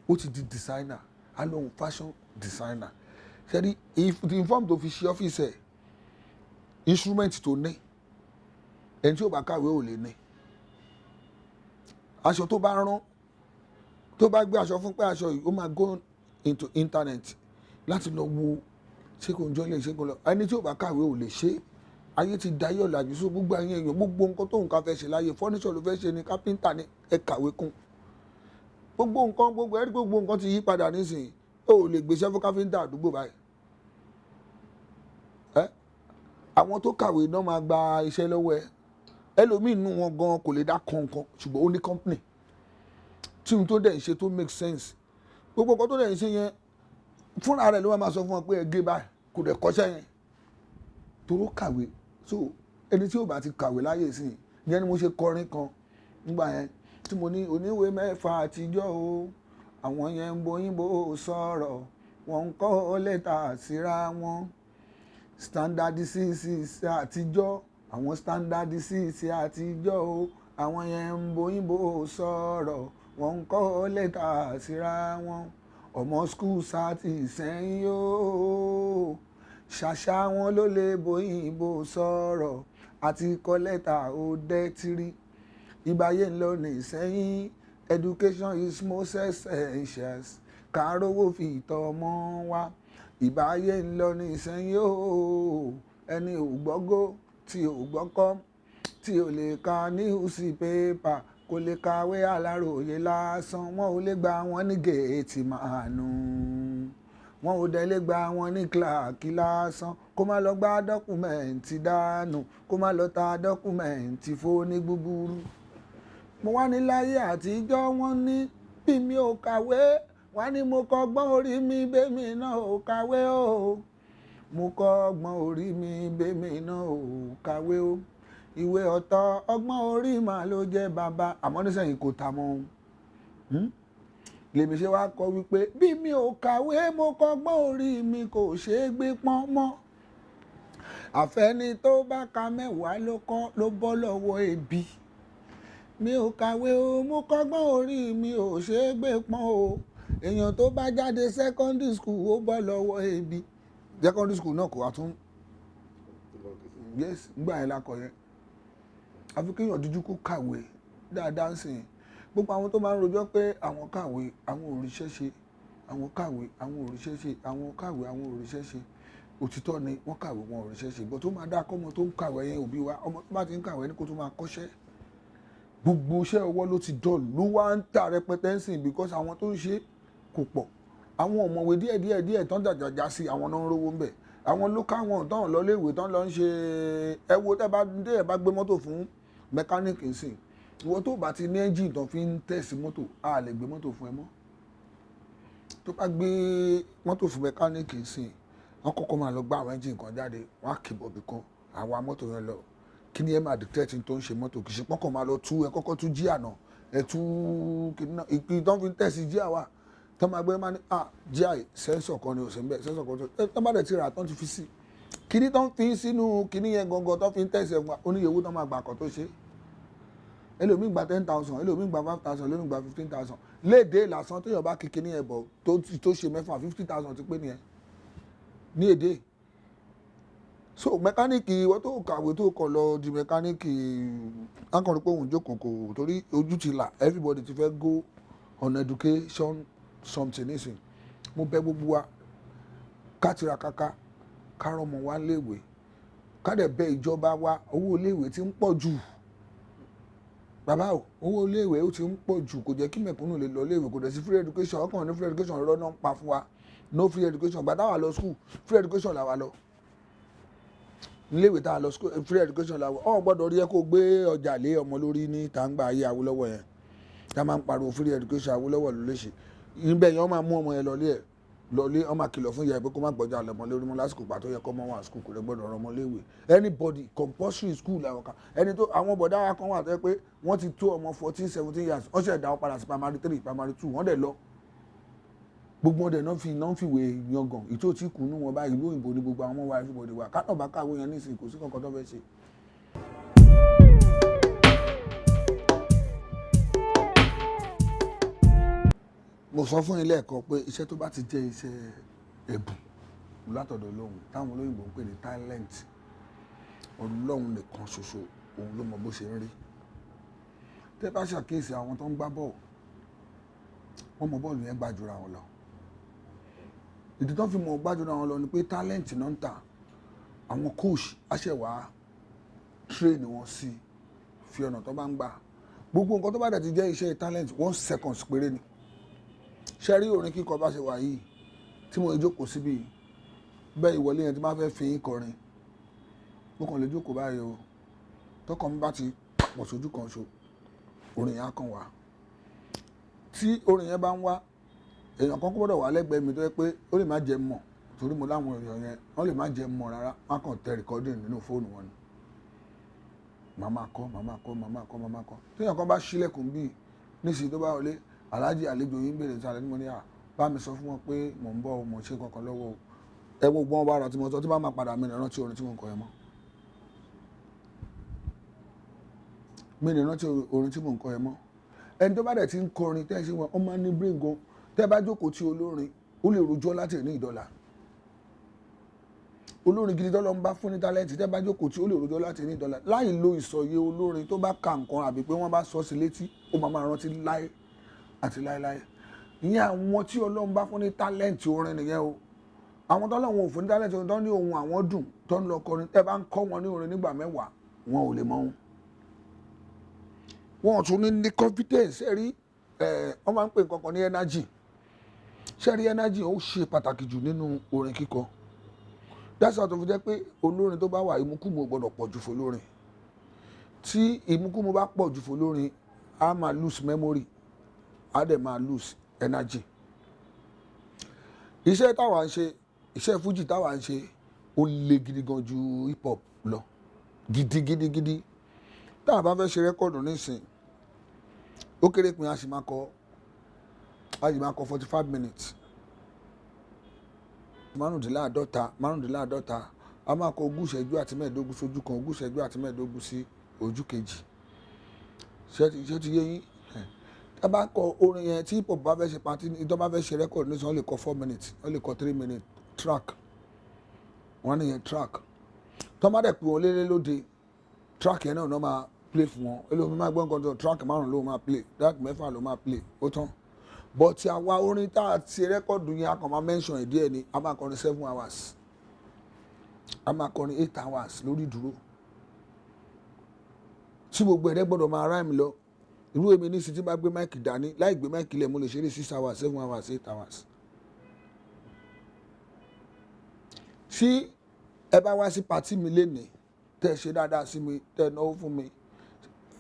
ó ti di designer á lóun fashion designer ṣẹ́ni inform tó fi ṣe ọ́fíìsì ẹ̀ instrument tó ní ẹni tí ó bá kàwé ò lè ní aṣọ tó bá rán tó bá gbé aṣọ fún pé aṣọ yìí ó máa go into internet láti lọ wo ṣé kò ń jọ lè ṣe kò lọ ẹni tí ò bá kàwé ò lè ṣe ayé ti dayé ọ̀làjú sí gbogbo ayé èèyàn gbogbo nǹkan tó nǹkan fẹ́ ṣe láyé furniture ló fẹ́ ṣe ni kápẹ́ńtà ni ẹ kàwé kún gbogbo nǹkan ti yí padà nísìnyí ó lè gbéṣẹ́ fún kápẹ́ńtà àdúgbò báyìí àwọn tó kàwé náà máa gba iṣẹ́ lọ́wọ́ ẹ ẹlòmíín nù wọn gan kò lè dá kọ̀ọ̀kan ṣùgbọ́n ó ní company tí ohun tó dẹ̀ ń ṣe tó make sense gbogbo nǹkan tó dẹ̀ ń ṣe yẹn fúnra rẹ̀ ló máa sọ fún wọn pé ẹ gé báyìí kò dẹ̀ kọ́ṣẹ́ yẹn toró kàwé so ẹni tí ò bá ti kàwé láyè sí i yẹn ni mo ṣe kọrin kan nígbà yẹn tí mo ní oníwèé mẹ́fà àtijọ́ o àwọn yẹn ń bóyìnbó sọ̀rọ̀ wọ́n ń kọ́ lẹ́tà síra wọn standard six àtijọ́ àwọn standard six àtijọ́ o àwọn yẹn ń bóyìnbó sọ̀rọ̀ wọ́n ń kọ́ lẹ́tà síra wọn ọmọ skul sáàtì sẹ́yìn o ṣàṣà wọn ló lè bóyìnbó sọ̀rọ̀ àti kọ́ lẹ́tà ó dẹ́tírí ìbáyé ń lọ ní sẹ́yìn education is most essential kárówó fi ìtọ́ ọmọ wa ìbáyé ń lọ ní sẹ́yìn o ẹni ò gbọ́gó tí ò gbọ́kọ́ tí ò lè ka newspaper kò lè kàwé Aláròyé lásán wọn ò lè gba wọn ní géètì màánù wọn ò dẹ̀ lè gba wọn ní kíláàkì lásán kó má lọ gba dọ́kúmẹ̀ǹtì dànù kó má lọ ta dọ́kúmẹ̀ǹtì fóní gbúgbúrú. mo wá ní láyé àtijọ́ wọn ní bí mi ò kàwé wá ní mo kọ́gbọ́n orí mi bẹ́mi náà ò kàwé o mo kọ́gbọ́n orí mi bẹ́mi náà ò kàwé o ìwé ọ̀tọ̀ ọgbọ́n orí mà ló jẹ́ bàbá àmọ́ nísìnyí kò ta mọ́ lèmi ṣe wá kọ wípé bí mi ò kàwé mo kọ́gbọ́n orí mi kò ṣeé gbé pọ́n mọ́ àfẹ́ni tó bá ka mẹ́wàá ló bọ́ lọ́wọ́ ebi mi ò kàwé o mo kọ́gbọ́n orí mi ò ṣeé gbé pọ́n o èèyàn tó bá jáde secondary school ó bọ́ lọ́wọ́ ebi secondary school náà kò wá tún yes gbà yẹn lákọ yẹn àfi kéèyàn dúdú kó kàwé dáadáa ń sìn gbogbo àwọn tó máa ń rojọ́ pé àwọn kàwé àwọn òrìṣẹ́ ṣe àwọn kàwé àwọn òrìṣẹ́ ṣe àwọn kàwé àwọn òrìṣẹ́ ṣe òtítọ́ ni wọ́n kàwé wọn òrìṣẹ́ ṣe bọ́ tó máa dá kọ́mọ tó ń kàwé yẹn òbí wa ọmọ tó bá ti ń kàwé ní kó tó máa kọ́ṣẹ́ gbogbo iṣẹ́ ọwọ́ ló ti dọ̀lù ló wá ń tà rẹpẹtẹ ń sìn because àwọn tó ń ṣe kò pọ̀ àwọn ọ̀mọ̀wé díẹ̀ tán jàjàjà sí àwọn náà ń rówó ń bẹ̀ àwọn local wọn tán lọ léèwé tán lọ ń ṣe ẹwo tẹ́ bá gbé mọ́tò fún mẹkáníìkì ń sìn ìwọ tó bá ti ní ẹ́ńjìn tán fi ń tẹ̀sí mọ́tò a lè gbé mọ́tò fún ẹ mọ́ tó bá gbé mọ́tò fún mẹkáníìkì ń sìn wọ́n kọ́kọ́ máa lọ gbá àwọn ẹ́ńjìn kan jáde wọ́n á kìbọ̀ bì kan àwa mọ́tò yẹn lọ kí ni ẹ máa dictate tó ń ṣe mọ́tò kì í ṣe pọ́nkàn máa lọ tú ẹ kọ́kọ́ tú jíà náà ẹ tú kìnnìún ìpín tó ń fi tẹ̀sí jíà wà tó máa gbé máa ní jíà sẹ́ńsọ̀ kan ni ò sí ń bẹ̀ sẹ́ńsọ̀ kan tó bá dẹ̀ ti rà tó ń ti fi sí kíní tó ń fi sínú kíní yẹn gangan tó fi ń tẹ̀sí ẹ̀gbọ́n oníyè owó tó máa gbà kọ́ tó ṣe ẹlòmíì gba 10,000 ẹlòmíì gba 5,000 ẹlòmíì gba 15,000 léde lásán téèyàn bá kí kíní yẹn bọ̀ tó ṣe mẹ́fà 50,000 ti pé nìyẹn ní èdè so mẹkáníìkì ìwọ tó kàwé tó kọ lọ di mẹkáníìkì akọrin pé òun jókòó kò torí ojú ti là everybody ti fẹ́ go on education something nísìn mo bẹ̀ gbogbo wa ká tiraka ká rọmọ wa léèwé ká dẹ̀ bẹ̀ ìjọba wa owó iléèwé ti ń pọ̀ jù bàbá o owó iléèwé ó ti ń pọ̀ jù kò jẹ́ kí mẹ̀kúnnù lè lọ iléèwé kò dẹ̀ sí free education ọkàn ní free education rọ́ náà ń pa fún wa no free education gbàtà wà lọ school free education là wà lọ níléèwé tá a lọ school free education la ọ gbọ́dọ̀ rí ẹ kó gbé ọjà lé ọmọ lórí ní tàǹgbà ayé Awólọ́wọ̀ yẹn tá a máa ń pariwo free education Awólọ́wọ̀ ló lè ṣe ibẹ̀ yẹn wọ́n máa mú ọmọ yẹn lọlé wọ́n máa kìlọ̀ fún ìyá ẹ pé kó má gbọ́jà lọ́mọ lórí mọ́ lásìkò pàtó yẹ kó mọ́ wà school kò lè gbọ́dọ̀ rán ọmọ léèwé anybody compulsory school làwọn kan ẹni tó àwọn bọ̀dá wa kan wà tó yẹ pé wọ́n ti tó ọmọ 14-17 years wọ́n ṣẹ̀ dá wọn padà sí primary 3 primary 2 wọ́n dẹ̀ lọ gbogbo ọdẹ náà fi wé yangàn ìtò tí kùnú wọn báyìí ìlú òyìnbó ní gbogbo àwọn ọmọ wa everybody wa kánà bá káwé yẹn nísìnyí kò sí kankan tó fẹ́ ṣe. mo sọ fún ilé ẹ̀kọ́ pé iṣẹ́ tó bá ti jẹ́ iṣẹ́ ẹ̀bùn látọ̀dọ̀ Ọlọ́run táwọn olóyìnbó ń pè ní talent Ọlọ́run nìkan ṣoṣo òun ló mọ bó ṣe ń rí tẹ́ bá ṣàkíyèsí àwọn tó ń gbá bọ́ọ̀lù wọ́n mọ bọ́ọ̀lù yẹn gbàjúra wọn lọ ìdí tó fi mọ̀ gbàjúra wọn lọ ni pé talent náà ń tà àwọn coach aṣẹ̀wá train wọn sí fi ọ̀nà tó bá ń gbà gbogbo nǹkan tó bá dẹ̀ ti jẹ́ iṣẹ́ talent 1 second péré ni ṣe rí orin kíkọ bá ṣe wà yìí tí mo jókòó síbi bẹ́ẹ̀ ìwọlé yẹn tí máa fẹ́ fi kọrin mo kàn lè jókòó báyìí o tọkàn mi bá ti pọ̀ sójú kan ṣo orin yẹn á kàn wá tí orin yẹn bá ń wá èèyàn kan gbọ́dọ̀ wà lẹ́gbẹ̀ẹ́ mi tó yẹ pé ó lè má jẹ mọ̀ torí mo láwọn èèyàn yẹn wọ́n lè má jẹ mọ̀ rárá wọ́n kàn tẹ recording nínú fóònù wọn ni màmá kọ́ téèyàn kan bá ṣílẹ̀kùn bíi níṣìí tó bá wọlé aláàjì àlejò yín bèrè sáré ní mo ní bá mi sọ fún wọn pé mò ń bọ̀ mo ṣe kankan lọ́wọ́ o ẹ gbogbo wọn bá rà tí mo sọ tí bá máa padà mi rántí orin tí mo ń kọ yẹn mọ́ mi rántí orin tí mo ń kọ yẹn mọ́ ẹni tó bá dẹ̀ ti ń kọrin tẹ́ ẹ ṣe wọn ó máa ń ní brain gan tẹ́ ẹ bá jókòó tí olórin ó lè rojọ́ láti ní $1 olórin gidi tọ́lọ́ ń bá fún ní tálẹ́ǹtì tẹ́ ẹ bá jókòó tí ó lè rojọ́ láti ní $1 láì lo ìsọ̀yé olórin tó bá ka nǹkan àbí pé wọ́n bá sọ sí létí ó máa rántí láé àti láéláé ìyẹn àwọn tí Ọlọ́run bá fún ní tálẹ́ǹtì orin nìyẹn o àwọn tọ́lọ́run ò fún ní tálẹ́ǹtì orin tó ní ohun àwọn dùn tó ń lọ kọrin tẹ́ ẹ bá ń kọ́ wọn ní orin nígbà 10 wọn ò lè mọ ohun wọn tún ní confidence rí wọ́n máa ń pè nǹkan kan ní energy ṣẹ́rí energy ó ṣe pàtàkì jù nínú orin kíkọ that's why tó fi jẹ́ pé olórin tó bá wà ìmúkúmu gbọ́dọ̀ pọ̀ jù fólórin tí ìmúkúmu bá pọ̀ jù fólórin á máa lose memory á dẹ̀ máa lose energy iṣẹ́ táwa ń ṣe iṣẹ́ fújì táwa ń ṣe ó le gidi gan ju hip hop lọ gidigidi táwa bá fẹ́ ṣe rẹ́kọ̀dù nísìn ó kéré pin a sì máa kọ 45 minutes márùndínláàdọ́ta a máa kọ 20 ìṣẹ́jú àti 15 sójú kan 20 ìṣẹ́jú àti 15 sí ojú kejì ṣé ti yé yín tá bá kọ orin yẹn tí hip hop bá fẹ́ ṣe pàtí ìjọba bá fẹ́ ṣe rẹ́kọ̀dù nísìn wọ́n lè kọ 4 minutes wọ́n lè kọ 3 minutes track wọ́n ní yẹn track tó má dẹ̀ pé wọ́n lélẹ́ lóde track yẹn náà máa play fún wọn olóòfin máa gbọ́n kan tó track 5 ló máa play track 6 ló máa play ó tán but àwa orin tá a ti rẹ́kọ̀dù yẹn a kàn máa mention ìdí ẹ̀ ni a máa kọrin 7 hours a máa kọrin 8 hours lórí ìdúró tí gbogbo ẹ̀rẹ́ gbọ́dọ̀ máa rhyme lọ irú èmi ní sí tí bá gbé máìkì dání láì gbé máìkì lẹ̀ mo lè ṣeré 6 hours 7 hours 8 hours. tí ẹ bá wá sí pàtí mi lénìí tẹ́ ẹ ṣe dáadáa sí mi tẹ́ ẹ náwó fún mi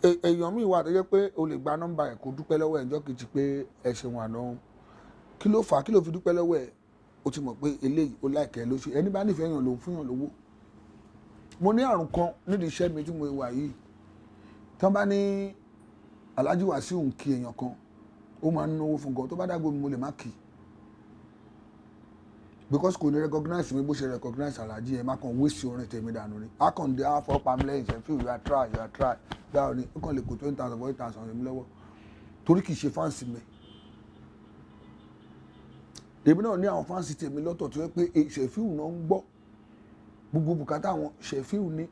èèyàn mi wà tó jẹ́ pé o lè gba nọ́mbà ẹ̀ kó dúpẹ́ lọ́wọ́ ẹ̀ ńjọ́ kejì pé ẹ ṣeun àná kí ló fà á kí ló fi dúpẹ́ lọ́wọ́ ẹ̀ o ti mọ̀ pé eléyìí ó láìkẹ́ ló ṣe ẹni bá nífẹ̀ẹ́ yàn lòun fún yàn lówó. mo ní àrùn kan nídìí iṣẹ́ mi tí mo wà yìí tí wọ́n bá ní Alhaji Wasiu ń kí èèyàn kan ó máa ń náwó fún gan tó bá dágbó mi mo lè má kì í because kò ní recognize mi bó ṣe recognize Alhaji ẹ̀ má kàn waste orin tèmi dànù ni a kàn dé afọ pamílẹ̀ ìṣẹ́fì you are try báwo ni ó kàn lè kó 20,000 40,000 èmi lọ́wọ́ torí kì í ṣe fáǹsì mi èmi náà ní àwọn fáǹsì tèmi lọ́tọ̀ tó yẹ pé ṣẹ̀fíù náà ń gbọ́ gbogbo bùkátà àwọn ṣẹ̀fíù ní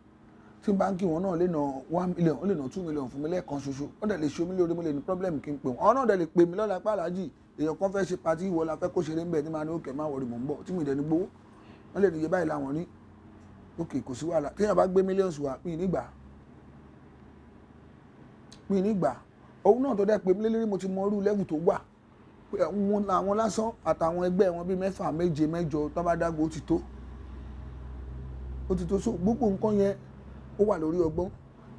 tí báńkì wọn náà lè ná 1 million ó lè ná 2 million fún mi lẹ́ẹ̀kan ṣoṣo wọ́n dẹ̀ lè ṣe omi lórí mo lè ní problem kí n pè wọ́n àwọn náà dẹ̀ lè pè mí lọ́la pé Alhaji èèyàn kan fẹ́ ṣe patí ìwọ la fẹ́ kó ṣeré ń bẹ̀ tí máa ní òkè má wọrí mò ń bọ̀ tí mi dẹ̀ ní gbowó wọ́n lè níye báyìí làwọn ní òkè kò sí wàhálà téèyàn bá gbé millions wá mi nígbà òun náà tó dẹ́ pé mi lélẹ́rí mo ti mọ irú level tó wà àwọn lásán àtàwọn ẹgbẹ́ wọn bíi 6 7 8 tó bá dágbó ó ti tó so gbogbo nǹkan yẹn ó wà lórí ọgbọ́n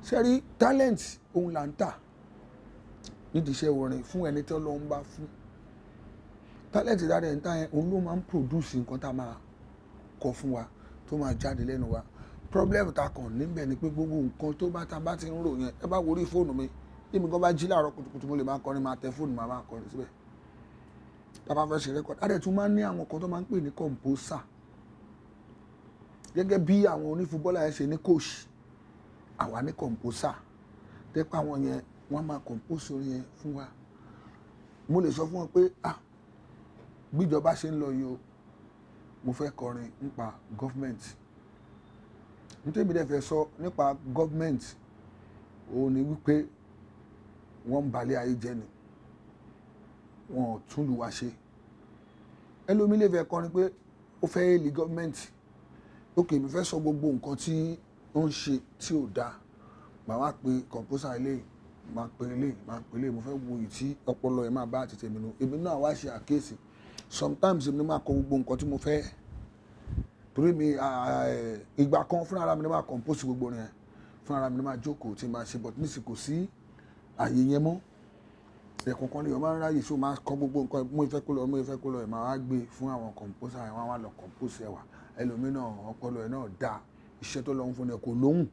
sẹ́rí talent òun là ń tà nídìí iṣẹ́ orin fún ẹni tí Ọlọ́run bá fún talent dáadáa ẹ̀ ń tà yẹn òun ló máa ń produce nǹkan tá a máa kọ fún wa tó máa jáde lẹ́nu wa problem ta kàn níbẹ̀ ni pé gbogbo nǹkan tó bá ta bá ti ń rò yẹn ẹ bá wo orí fóònù mi èmi gan bá jí láàárọ̀ kùtùkùtù mo lè máa kọrin máa tẹ fóònù máa kọrin síbẹ̀ tá a bá fẹ́ ṣe rẹ́kọ̀dì á dẹ̀ tún máa ń ní àwọn kan tó máa ń pè ní composer gẹ́gẹ́ bí àwọn onífúbọ́là yẹn ṣe ní coach àwa ní composer tẹ́pẹ́ àwọn yẹn wọ́n máa compose orin yẹn fún wa mo lè sọ fún wọn pé gbíjọba ṣe ń lọ yìí o mo fẹ́ kọrin nípa government nítorí mi dẹ̀ fẹ́ sọ nípa government òun ni wípé wọ́n ń balẹ̀ ayé jẹ́ ni wọn ò tún lù wá ṣe ẹlòmí lè fẹ́ kọrin pé ó fẹ́ èlì gọ́ọ̀mẹ̀ntì ókè mi fẹ́ sọ gbogbo nǹkan tí ó ń ṣe tí ò dáa màá wá pe kọ̀ǹpósà eléyìí máa pe eléyìí máa pe eléyìí mo fẹ́ wo èyí tí ọpọlọ ẹ̀ máa bá àti tèmi nù èmi náà wá ṣe àkíyèsí sometimes èmi máa kọ gbogbo nǹkan tí mo fẹ́ torí mi ìgbà kan fúnra ara mi ni máa compose gbogbo rẹ̀ fúnra ara mi ni máa jókòó tí máa ṣe but nísìnyí kò sí àyè yẹn mọ́ ẹ̀kọ̀ọ̀kan ni o máa ń ráyè so máa kọ gbogbo nǹkan mo ìfẹ́ kó lọ ẹ̀ máa wá gbé fún àwọn composer ẹ̀ wọ́n á wá lọ compose ẹ̀ wá ẹlòmíràn ọpọlọ ẹ̀ náà dáa iṣẹ́ tó lọ́hún fún ẹ̀ kò lóhùn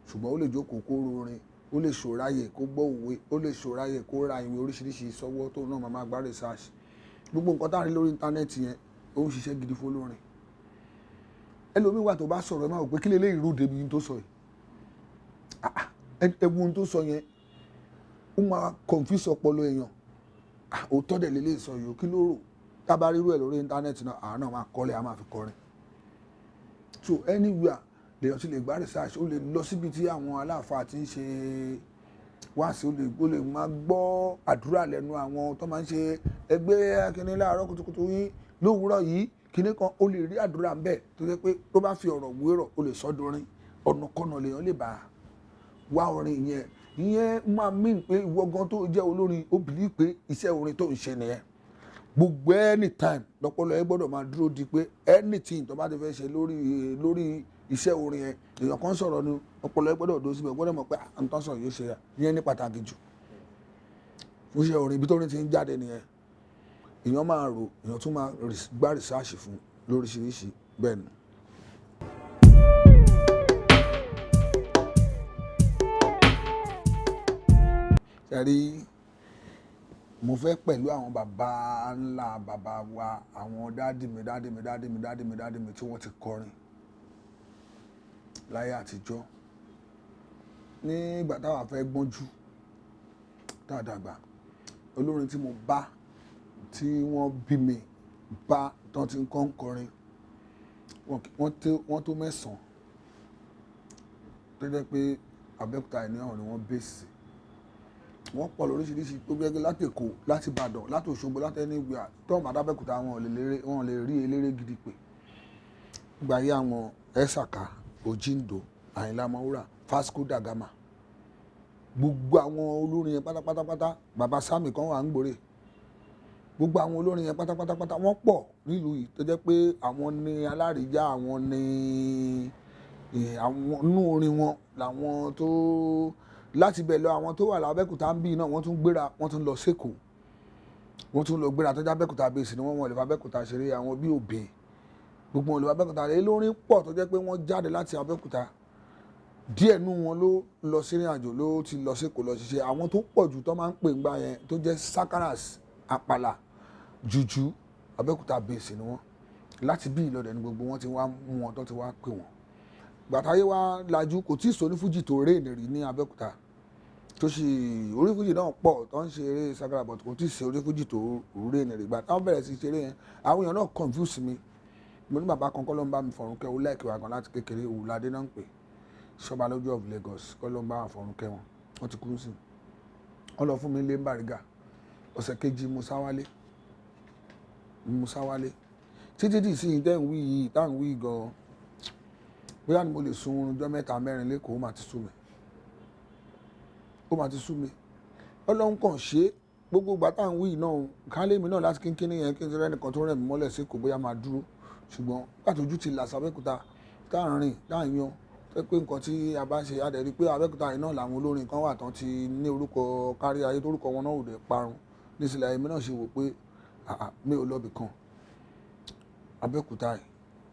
ṣùgbọ́n ó lè jókòó kó rorin ó lè ṣòráyè kó gbọ́ òwe ó lè ṣòráyè kó ra ìwé oríṣiríṣi sọ́wọ́ tó náà máa gbá research gbogbo nǹkan tá à ń rí lórí íńtánẹ́ẹ̀tì yẹn ó ń ṣiṣẹ́ gidi fún olórin ẹlòmíì wà tó bá sọ̀rọ̀ ẹ máa wò pé kí lè léyìí rúde bí n tó sọ yìí ẹwu n tó sọ yẹn ó máa confuse ọpọlọ èèyàn òótọ́ dẹ̀ lélẹ́yìí sọ yìí kí ló rò tábà rírú ẹ̀ lórí íńtánẹ́ẹ̀tì náà àwọn náà máa kọ́lé àwọn máa fi kọrin so anywhere lèèyàn ti lè gbá research ó lè lọ síbi tí àwọn aláàfáà ti ń ṣe wáàsí ó lè máa gbọ́ àdúrà lẹ́nu àwọn tó máa ń ṣe ẹgbẹ́ akíní láàárọ̀ kùtùkùtù yín lówùúrọ̀ yìí kíní kan ó lè rí àdúrà ńbẹ̀ tó jẹ́ pé tó bá fi ọ̀rọ̀ wérọ̀ ó lè sọ́dọ̀rin ọ̀nàkọ́nà lèèyàn lè bá wá orin ìyẹn máa mean pé ìwọ gan tó jẹ́ olórin ó bìlí pé iṣẹ́ orin tó ń ṣe nìyẹn gbogbo anytime lọ́pọ̀lọpọ̀ ẹ gbọ́dọ̀ máa dúró di pé anything tó bá ti fẹ́ ṣe lórí iṣẹ́ orin yẹn èèyàn kan sọ̀rọ̀ ni ọpọlọ ẹ gbọ́dọ̀ dúró síbẹ̀ gbọ́dọ̀ mọ̀ pé àǹtọ́sọ̀ yóò ṣe yẹn ní pàtàkì jù fún iṣẹ́ orin ibi tó ní ti ń jáde nìyẹn èèyàn máa rò èèyàn tún máa gbá rìsáàṣì fún lóríṣiríṣi bẹ́ẹ̀ ni. ẹ̀rí mo fẹ́ pẹ̀lú àwọn bàbá ńlá bàbá wa àwọn dádì mi tí wọ́n ti kọrin láyé àtijọ́ nígbà táwa fẹ́ gbọ́njú dáadáa olórin tí mo bá tí wọ́n bí mi bá tán ti ń kọrin wọ́n tó 9 tó jẹ́ pé Abẹ́òkúta ènìyàn ni wọ́n bèsì wọ́n pọ̀ lóríṣiríṣi tó gbẹ́gbẹ́ láti Èkó láti Ìbàdàn láti Òṣogbo láti ẹni ìgbà tọ́ọ̀mù Abẹ́òkúta wọn lè rí eléré gidi pé gbàyé àwọn Ẹ̀sàká Òjíǹdó Àyìnlá Ọmọwúrà Vasco da Gama gbogbo àwọn olórin yẹn pátápátá bàbá Sami kan wà ń gbòòrè gbogbo àwọn olórin yẹn pátápátá wọ́n pọ̀ nílùú yìí tó jẹ́ pé àwọn ní alárìíyá àwọn ní àwọn inú orin wọn làwọn tó láti bẹ̀ lọ àwọn tó wà lábẹ́kúta ń bí náà wọ́n tún gbéra wọ́n tún lọ sékòó wọ́n tún lọ gbéra tó jẹ́ Abẹ́òkúta bèsì ni wọ́n lè fa Abẹ́òkúta ṣeré àwọn bí Òbè gbogbo wọn lè fa Abẹ́òkúta ṣeré lórin pọ̀ tó jẹ́ pé wọ́n jáde láti Abẹ́òkúta díẹ̀ nú wọn ló lọ sí ìrìn àjò ló ti lọ sékòó lọ ṣiṣẹ́ àwọn tó pọ̀ jù tó máa ń pè ńgbà yẹn tó jẹ́ sakaras àpàlà jùjú Abẹ́òkúta bèsì ni wọ́n láti bí Ìlọrin ní gbogbo wọn ti wá mú wọn tó ti wá pè wọ́n gbàtáyé wá lajú kò tí ì sọ ní fújì tó réènì rí ní Abẹ́òkúta tó ṣe orí fújì náà pọ̀ tó ń ṣe eré sakara but kò tí ì ṣe orí fújì tó réènì rí gbà táwọn bẹ̀rẹ̀ sí ṣeré yẹn àwọn èèyàn náà confuse mi mo ní bàbá kan kọ́ ló ń bá mi fọ̀rùn kẹ́ ó láìkí wa gan láti kékeré Òwúladé náà ń pè Ṣọba lójú of Lagos kọ́ ló ń bá fọ̀rùn kẹ́ wọn wọ́n ti kú sí wọ́n lọ fún mi lé ń Bàrígà ọ̀sẹ̀ kejì Musa Wálé títí dì sí ìdẹ́hùn wí yìí táwọn wí gan bóyá ni mo lè sun oorun ọjọ́ 3-4 lẹ́kọ̀ọ́ ó mà ti sú mi Ọlọ́run kàn ṣe gbogbo ìgbà táwọn wí náà kálé mi náà láti kínkínní yẹn kí n rẹ́ nìkan tó rẹ̀ mí mọ́lẹ̀ sí kò bóyá máa dúró ṣùgbọ́n pàtójú ti là sàbẹ́kúta táàrin táàyan pé nǹkan tí a bá ṣe adẹ̀rí pé Abẹ́òkúta yìí náà làwọn olórin kan wà tán ti ní orúkọ kárí ayé tórúkọ wọn náà ò dẹ̀ parun nísìlẹ̀ ayé mi náà ṣe wò pé mi ò lọ́bì kan Abẹ́òkúta yìí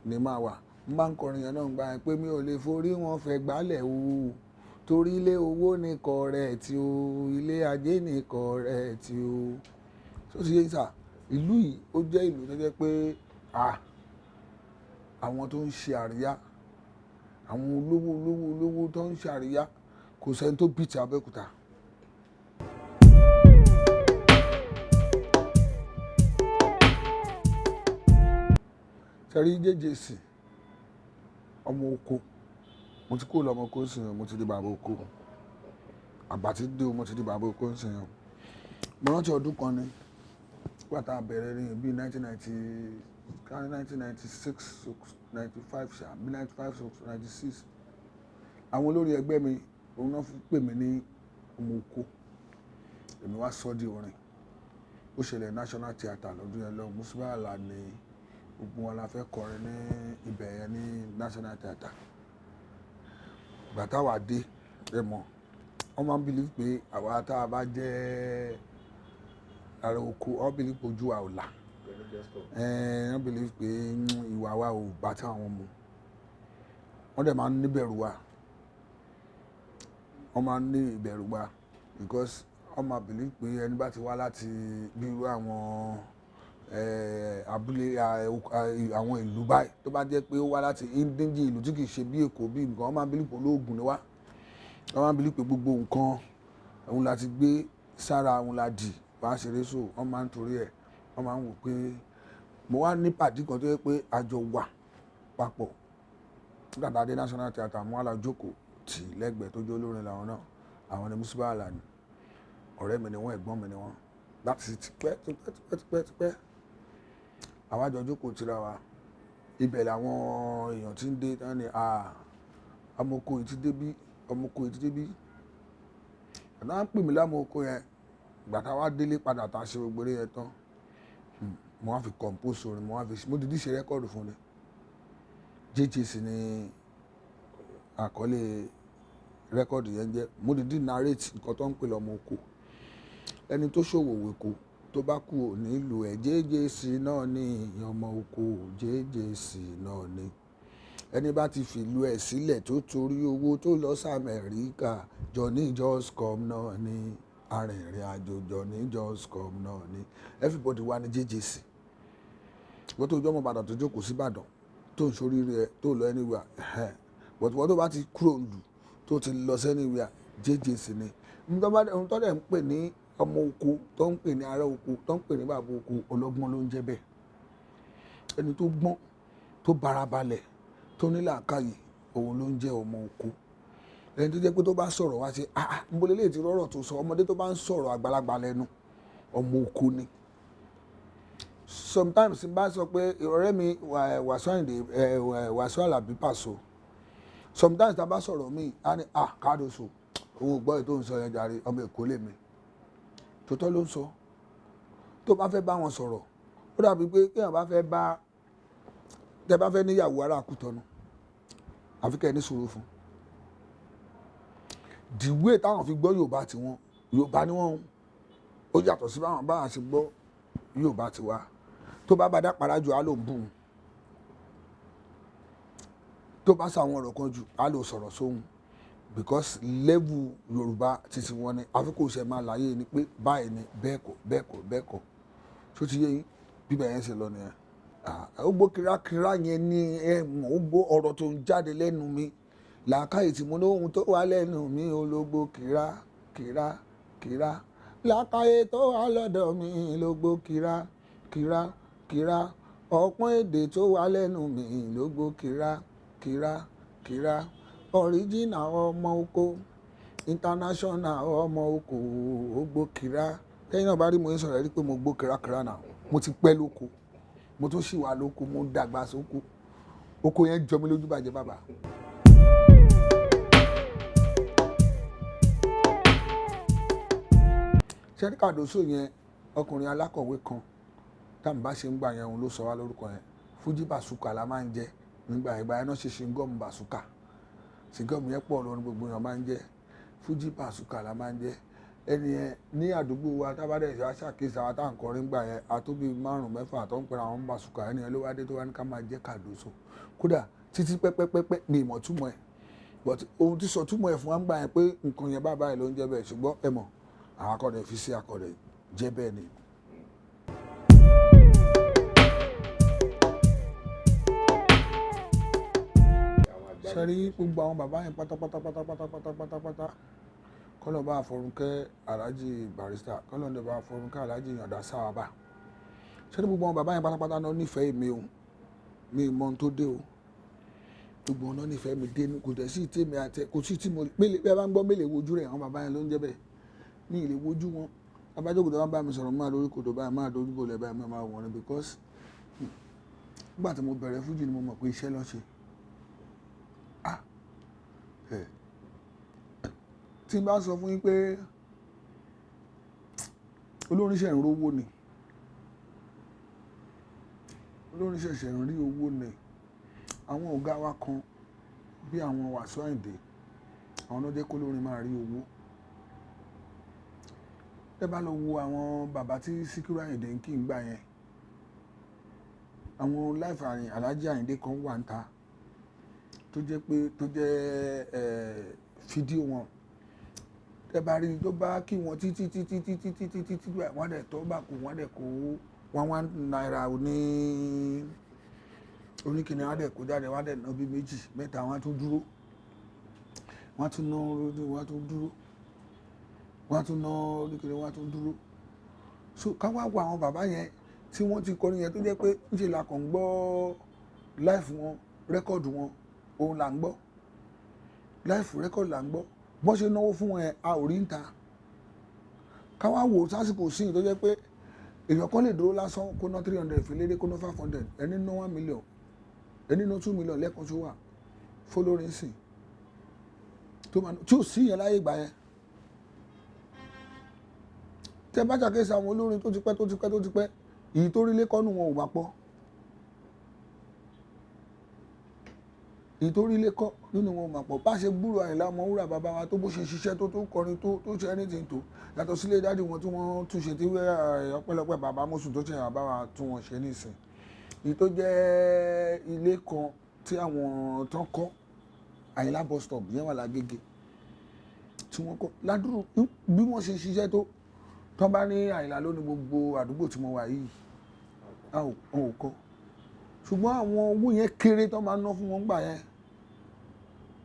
ni máa wà n bá ń kọrin yẹn náà ń gbà yẹn pé mi ò lè forí wọn fẹ́ gbálẹ̀ o torí ilé owó ní kọ̀rẹ́ẹ̀tì o ilé ajé ní kọ̀rẹ́ẹ̀tì o tó ti yé sà ìlú yìí ó jẹ́ ìlú tó jẹ́ pé àwọn tó ń ṣe àríyá àwọn olówó tó ń ṣe àríyá kò sẹ́ni tó bìtì Abẹ́òkúta. sẹ́rí jẹ́jẹ́sì ọmọ oko mo ti kó lọ́mọ oko sí mo ti di bàbá oko àgbà tí dé mo ti di bàbá oko sí mo rántí ọdún kan ní nígbà tá a bẹ̀rẹ̀ ní bí 1996 95 ṣá bí 95 96 àwọn olórí ẹgbẹ́ mi òun náà pè mí ní ọmọ oko èmi wá sọ́ di orin ó ṣẹlẹ̀ National Theatre lọ́dún yẹn lọ́wọ́ Musiba Ala ní gbogbo wọn la fẹ́ kọrin ní ibẹ̀ yẹn ní National Theatre ìgbà táwa dé ẹ mọ̀ wọ́n máa ń believe pé àwa tá a bá jẹ́ ara oko wọ́n believe pé ojú wa ò là wọ́n believe pé ìwà wa ò bá táwọn mu wọ́n dẹ̀ máa ń níbẹ̀rù wa wọ́n máa ń ní ìbẹ̀rù wa because wọ́n máa believe pé ẹni bá ti wá láti bí irú àwọn abúlé àwọn ìlú báyìí tó bá jẹ́ pé ó wá láti indíjì ìlú tí kì í ṣe bí Èkó bí nǹkan wọ́n máa ń believe pé olóògùn ni wá wọ́n máa ń believe pé gbogbo nǹkan òun la ti gbé sára òun la dì bá ṣeré so wọ́n máa ń torí ẹ̀ wọ́n máa ń wò pé mo wá ní pàdé kan tó yẹ pé àjọ wà papọ̀ nígbà tá a dé National Theatre mo wá la jókòó tì lẹ́gbẹ̀ẹ́ tó jẹ́ olórin làwọn náà àwọn ni Musiba Ala ni ọ̀rẹ́ mi ni wọ́n ẹ̀gbọ́n mi ni wọ́n láti tipẹ́ àwọn àjọ jókòó tira wa ibẹ̀ làwọn èèyàn ti ń dé tán ni ọmọkò yìí ti débí ọ̀nà ń pè mí lámọ̀ọ́kọ́ yẹn ìgbà táwa délé padà tá a ṣe gbogbo yẹn tán mo wá fi compose orin mo dìdí ṣe rẹ́kọ̀dù fún ni JJC ni àkọlé rẹ́kọ̀dù yẹn jẹ́ mo dìdí narrate nǹkan tó ń pè lọ́mọ oko ẹni tó ṣòwò wèkó tó bá kú nílùú ẹ̀ JJC náà ní ọmọ oko JJC náà ní ẹni bá ti fìlú ẹ̀ sílẹ̀ tó torí owó tó lọ sí Amẹ́ríkà Johnny just come náà ní arìnrìn àjò Johnny just come náà ní everybody wà ní JJC wọ́n tó jọ́mọ̀ Ìbàdàn tó jókòó sí Ìbàdàn tó ń sórí rẹ̀ tó lọ anywhere but wọ́n tó bá ti kúrò lù tó ti lọ sí anywhere JJC ni ohun tó dẹ̀ ń pè ní ọmọ oko tó ń pè ní ará oko tó ń pè ní bàbá oko ọlọ́gbọ́n ló ń jẹ́ bẹ́ẹ̀ ẹni tó gbọ́n tó barabalẹ̀ tó ní làákàyè òun ló ń jẹ́ ọmọ oko ẹni tó jẹ́ pé tó bá sọ̀rọ̀ wá sí níbo lélẹ́yìí ti rọ́rọ̀ tó sọ ọmọdé tó bá ń sọ̀rọ̀ àgbàlagbà lẹ́nu ọmọ oko ni sometimes bá sọ pé ọ̀rẹ́ mi Wasiu Alabi Paso sometimes tá a bá sọ̀rọ̀ mi á ní káàdóso òun ò gbọ́ ètò ń sọ yẹn jàre, ọmọ Èkó lèmi. Tòótọ́ ló ń sọ. Tó bá fẹ́ bá wọn sọ̀rọ̀, ó dàbí pé kéèyàn bá fẹ́ bá tẹ bá fẹ́ níyàwó ará Kútọ̀nù, àfi kẹ́ ẹ ní sùúrù fún. The way táwọn fi gbọ́ Yorùbá tiwọn, Yorùbá ni wọ́n ó yàtọ̀ sí báwọn báwọn ṣe gbọ́ Yorùbá tiwa. Tó bá bá dápàrá jù á lò ń bù ú. Tó bá sọ àwọn ọ̀rọ̀ kan jù á lò sọ̀rọ̀ sóhun. Because level Yorùbá títí wọn ni àfikún ṣe máa láyé ni pé báyìí ni bẹ́ẹ̀ kọ́ bẹ́ẹ̀ kọ́ bẹ́ẹ̀ kọ́. Ṣó ti yé yín bíbẹ̀ yẹn ṣe lọ nìyẹn. Ugbo kírákírá yẹn ni ẹ mọ̀ Ugbo ọ̀rọ̀ tó ń jáde lẹ́nu mi. Làákàyè tí mo ní ohun tó wà lẹ́nu mi ológbò kíra kíra kíra. Làákàyè tó wà lọ́dọ̀ mi lógbò kíra kíra kíra. Ọ̀pọ̀n èdè tó wà lẹ́nu mi lógbò kíra kíra kíra. Original ọmọ oko, international ọmọ oko, Ugbo kíra. Tẹ́yìn náà bá rí mo ń sọ̀rọ̀ rí pé mo gbó kírákírá náà. Mo ti pẹ́ lóko, mo tún ṣì wà lóko, mo dàgbà sóko. Oko yẹn jọ mí lójú bàjẹ́ bàbá. Ṣé ní Kàdóso yẹn ọkùnrin alákọ̀wé kan táwọn bá ṣe ń gbà yẹn òun ló sọ wá lórúkọ yẹn. Fújì bàsúkà la máa ń jẹ nígbà ìgbà yẹn náà ṣe ṣingọ́ọ̀mù bàsúkà. Ṣingọ́ọ̀mù yẹn pọ̀ lọ́nà gbogbo èèyàn máa ń jẹ. Fújì bàsúkà la máa ń jẹ. Ẹni yẹn ní àdúgbò wa tábàdẹ̀ ìṣe àṣàkíyèsí àwọn táwọn kọrin gbà yẹn àtóbi 5-6 tó ń pera àwọn bàsúkà. Ẹni yẹn ló wá dé tó wá ní ká máa jẹ Kàdóso. Kódà títí pẹ́pẹ́pẹ́pẹ́ mi ìmọ̀ túmọ̀ ẹ̀. But ohun tí sọ túmọ̀ ẹ̀ fún wa ń gbà yẹn pé nǹkan yẹn báyìí ló ń jẹ́ bẹ́ẹ̀ ṣùgbọ́n ẹ mọ̀ àwọn akọ̀dẹ̀ fi sí akọ̀dẹ̀ jẹ́ bẹ́ẹ̀ ni. Ṣé rí gbogbo àwọn bàbá yẹn pátápátá kọ́lọ̀ bá Àfọ̀rúnkẹ́ Alhaji Barrister kọ́lọ̀ ní bá Àfọ̀rúnkẹ́ Alhaji Yọ̀ǹda Sáwàbà. Ṣé rí gbogbo àwọn bàbá yẹn pátápátá náà nífẹ̀ẹ́ mi o, mi mọ ohun tó dé o. Gbogbo wọn náà nífẹ̀ẹ́ mi dé kò dẹ̀ sí tí mi àti kò sí tí mo bẹ́ẹ̀ bá ń gbọ́ mélèé wojú rẹ̀ àwọn bàbá yẹn ló ń jẹ́ bẹ́ẹ̀. Mi ì lè wojú wọn. Abájókòó tó bá mi sọ̀rọ̀ máa lórí kòtò báyìí máa dojú bolẹ̀ báyìí máa wọ̀n ni because nígbà tí mo bẹ̀rẹ̀ fújì ni mo mọ̀ pé iṣẹ́ ló ṣe. Tí n bá sọ fún yín pé olórin ṣẹ̀ ń rówó ni, olórin ṣẹ̀ṣẹ̀ ń rí owó ni. Àwọn ọ̀gá wa kan bí àwọn Wasiu Ayinde àwọn náà jẹ́ kó lórin máa rí owó. Ẹ bá lọ wo àwọn bàbá tí Síkírù Àyìndé ń kí ń gbà yẹn, àwọn live Alhaji Àyìndé kan wà ń ta tó jẹ́ pé tó jẹ́ fídíò wọn. Ẹ bá rí tó bá kí wọn títí wọ́n dẹ̀ tọ́ bá kó wọ́n dẹ̀ kó 1 naira oníkìní wọ́n dẹ̀ kó jáde wọ́n dẹ̀ ná bí 2-3 wọ́n tún dúró. Wọ́n tún ná wọ́n tún dúró. Wọ́n tún ná oníkìní wọ́n tún dúró. So ká wá wo àwọn bàbá yẹn tí wọ́n ti kọrin yẹn tó jẹ́ pé ń ṣe là kàn ń gbọ́ live wọn, rẹ́kọ̀dù wọn, òun là ń gbọ́. Live rẹ́kọ̀dù là ń gbọ́. Bọ́n ṣe náwó fún wọn a ò rí ń ta. Ká wá wò sásìkò síyìn tó jẹ́ pé èèyàn kan lè dúró lásán kó ná 300 fi lédè kó ná 500 ẹni ná 1 million ẹni ná 2 million lẹ́ẹ̀kan tó wà fọlọ́rin sìn tí ò sí yẹn láyé ìgbà yẹn. Tẹ bá ṣàkíyèsí àwọn olórin tó ti pẹ́ èyí tó rí lẹ́kọ́nù wọn ò bá pọ̀. Èyí tó rí lẹ́kọ́ nínú wọn ò bá pọ̀. Bá ṣe gbúrò Àyìnlá Ọmọwúrà bàbá wa tó bó ṣe ṣiṣẹ́ tó kọrin tó ṣe anything tó yàtọ̀ sílé dádì wọn tí wọ́n tún ṣe tí ọpẹ́lọpẹ́ bàbá mọ́sùn tó ṣe bàbá wa tún wọn ṣe nísìn. Èyí tó jẹ́ ilé kan tí àwọn tán kọ́ Àyìnlá bus stop yẹn wà lágége tí wọ́n kọ́ ládùúrú bí wọ́n ṣe ṣiṣẹ́ tó tán bá ní Àyìnlá lónìí gbogbo àdúgbò tí mo wà yìí a ò kọ́. Ṣùgbọ́n àwọn owó yẹn kéré tán máa ń ná fún wọn gbà yẹn.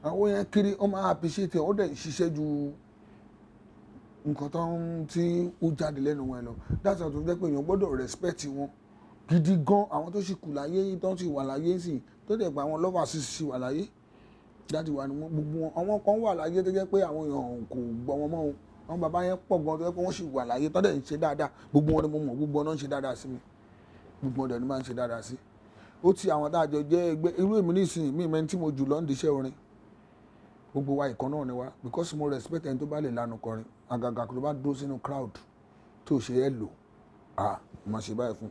Àwọn owó yẹn kéré wọ́n máa appreciate ó dẹ̀ ṣiṣẹ́ ju nǹkan tán tí ó jáde lẹ́nu wọn lọ. That's why tó jẹ́ pé èèyàn gbọ́dọ̀ respect wọn gidi gan. Àwọn tó ṣì kù láyé tán sì wà láyé sì tó dẹ̀ gba àwọn lovers sì wà láyé. Dáàdì wa ni wọ́n gbogbo wọn. Àwọn kan wà láyé tó jẹ́ pé àwọn èèyàn kò gbọ́ wọn mọ́ o. Àwọn bàbá yẹn pọ̀ gan tó jẹ́ pé wọ́n sì wà láyé tán dẹ̀ ń ṣe dáadáa. Gbogbo wọn ni mo mọ̀ gbogbo wọn náà ń ṣe dáadáa sí mi. Gbogbo wọn dẹ̀ ni máa ń ṣe dáadáa sí. Ó ti àwọn tá a jọ jẹ́ ẹgbẹ́ irú èmi nísìnyí mi mẹ́ni tí mo jù lọ ń di iṣẹ́ orin. gbogbo wa ìkan náà ni wa because mo respect ẹni tó bá lè lanu kọrin àgàgà tó bá dúró sínú crowd tó ṣe ẹ lò má ṣe báyìí fún